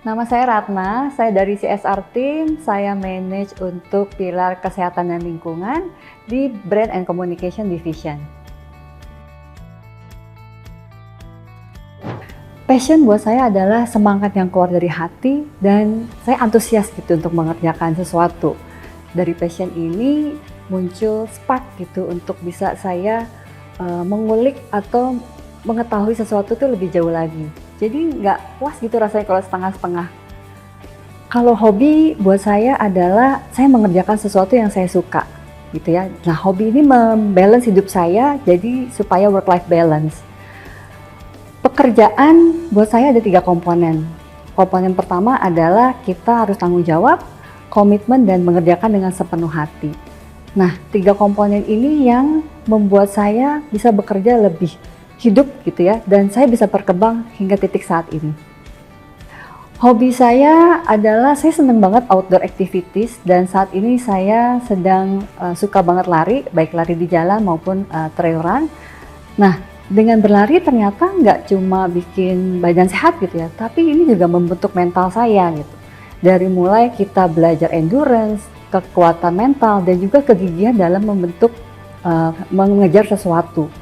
Nama saya Ratna, saya dari CSR Team, saya manage untuk pilar kesehatan dan lingkungan di Brand and Communication Division. Passion buat saya adalah semangat yang keluar dari hati dan saya antusias gitu untuk mengerjakan sesuatu. Dari passion ini muncul spark gitu untuk bisa saya mengulik atau mengetahui sesuatu itu lebih jauh lagi. Jadi nggak puas gitu rasanya kalau setengah-setengah. Kalau hobi buat saya adalah saya mengerjakan sesuatu yang saya suka gitu ya. Nah, hobi ini membalance hidup saya jadi supaya work-life balance. Pekerjaan buat saya ada 3 komponen. Komponen pertama adalah kita harus tanggung jawab, komitmen, dan mengerjakan dengan sepenuh hati. Nah, 3 komponen ini yang membuat saya bisa bekerja lebih hidup gitu ya, dan saya bisa berkembang hingga titik saat ini. Hobi saya adalah saya senang banget outdoor activities dan saat ini saya sedang suka banget lari, baik lari di jalan maupun trail run. Nah, dengan berlari ternyata nggak cuma bikin badan sehat gitu ya, tapi ini juga membentuk mental saya gitu. Dari mulai kita belajar endurance, kekuatan mental, dan juga kegigihan dalam mengejar sesuatu.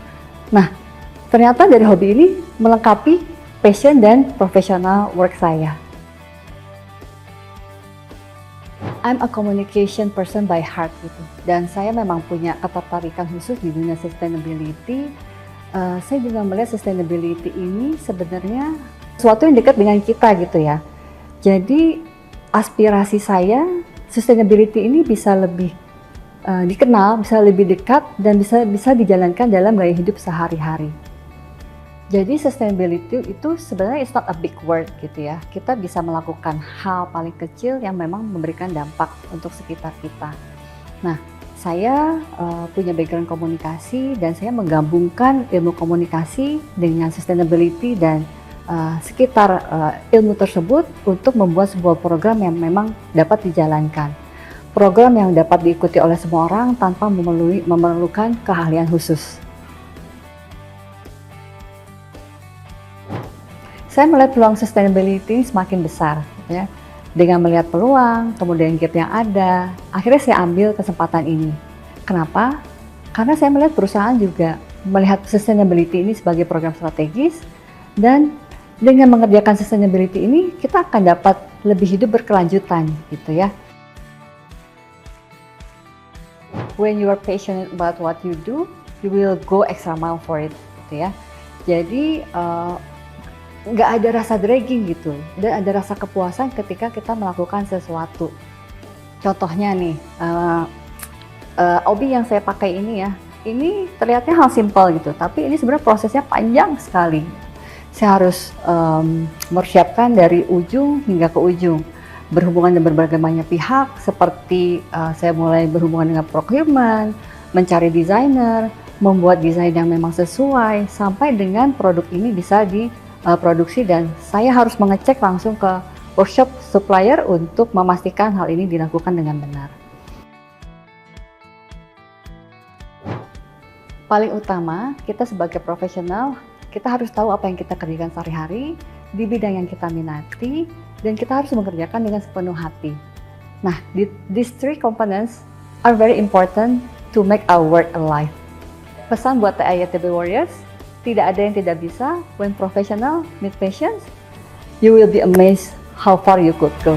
Nah, ternyata dari hobi ini melengkapi passion dan professional work saya. I'm a communication person by heart gitu. Dan saya memang punya ketertarikan khusus di dunia sustainability. Saya juga melihat sustainability ini sebenarnya sesuatu yang dekat dengan kita gitu ya. Jadi aspirasi saya sustainability ini bisa lebih dikenal, bisa lebih dekat dan bisa dijalankan dalam gaya hidup sehari-hari. Jadi sustainability itu sebenarnya it's not a big word gitu ya. Kita bisa melakukan hal paling kecil yang memang memberikan dampak untuk sekitar kita. Nah, saya punya background komunikasi dan saya menggabungkan ilmu komunikasi dengan sustainability dan sekitar ilmu tersebut untuk membuat sebuah program yang memang dapat dijalankan. Program yang dapat diikuti oleh semua orang tanpa memerlukan keahlian khusus. Saya melihat peluang sustainability semakin besar, ya. Dengan melihat peluang, kemudian gap yang ada, akhirnya saya ambil kesempatan ini. Kenapa? Karena saya melihat perusahaan juga melihat sustainability ini sebagai program strategis, dan dengan mengerjakan sustainability ini, kita akan dapat lebih hidup berkelanjutan, gitu ya. When you are passionate about what you do, you will go extra mile for it, gitu ya. Jadi, nggak ada rasa dragging gitu, dan ada rasa kepuasan ketika kita melakukan sesuatu. Contohnya nih, obi yang saya pakai ini ya, ini terlihatnya hal simpel gitu, tapi ini sebenarnya prosesnya panjang sekali. Saya harus mempersiapkan dari ujung hingga ke ujung, berhubungan dengan berbagai banyak pihak, seperti saya mulai berhubungan dengan procurement, mencari desainer, membuat desain yang memang sesuai, sampai dengan produk ini bisa produksi, dan saya harus mengecek langsung ke workshop supplier untuk memastikan hal ini dilakukan dengan benar. Paling utama, kita sebagai profesional, kita harus tahu apa yang kita kerjakan sehari-hari di bidang yang kita minati, dan kita harus mengerjakan dengan sepenuh hati. Nah, these 3 components are very important to make our work alive. Pesan buat TIATB Warriors, tidak ada yang tidak bisa. When professional meet patience, you will be amazed how far you could go.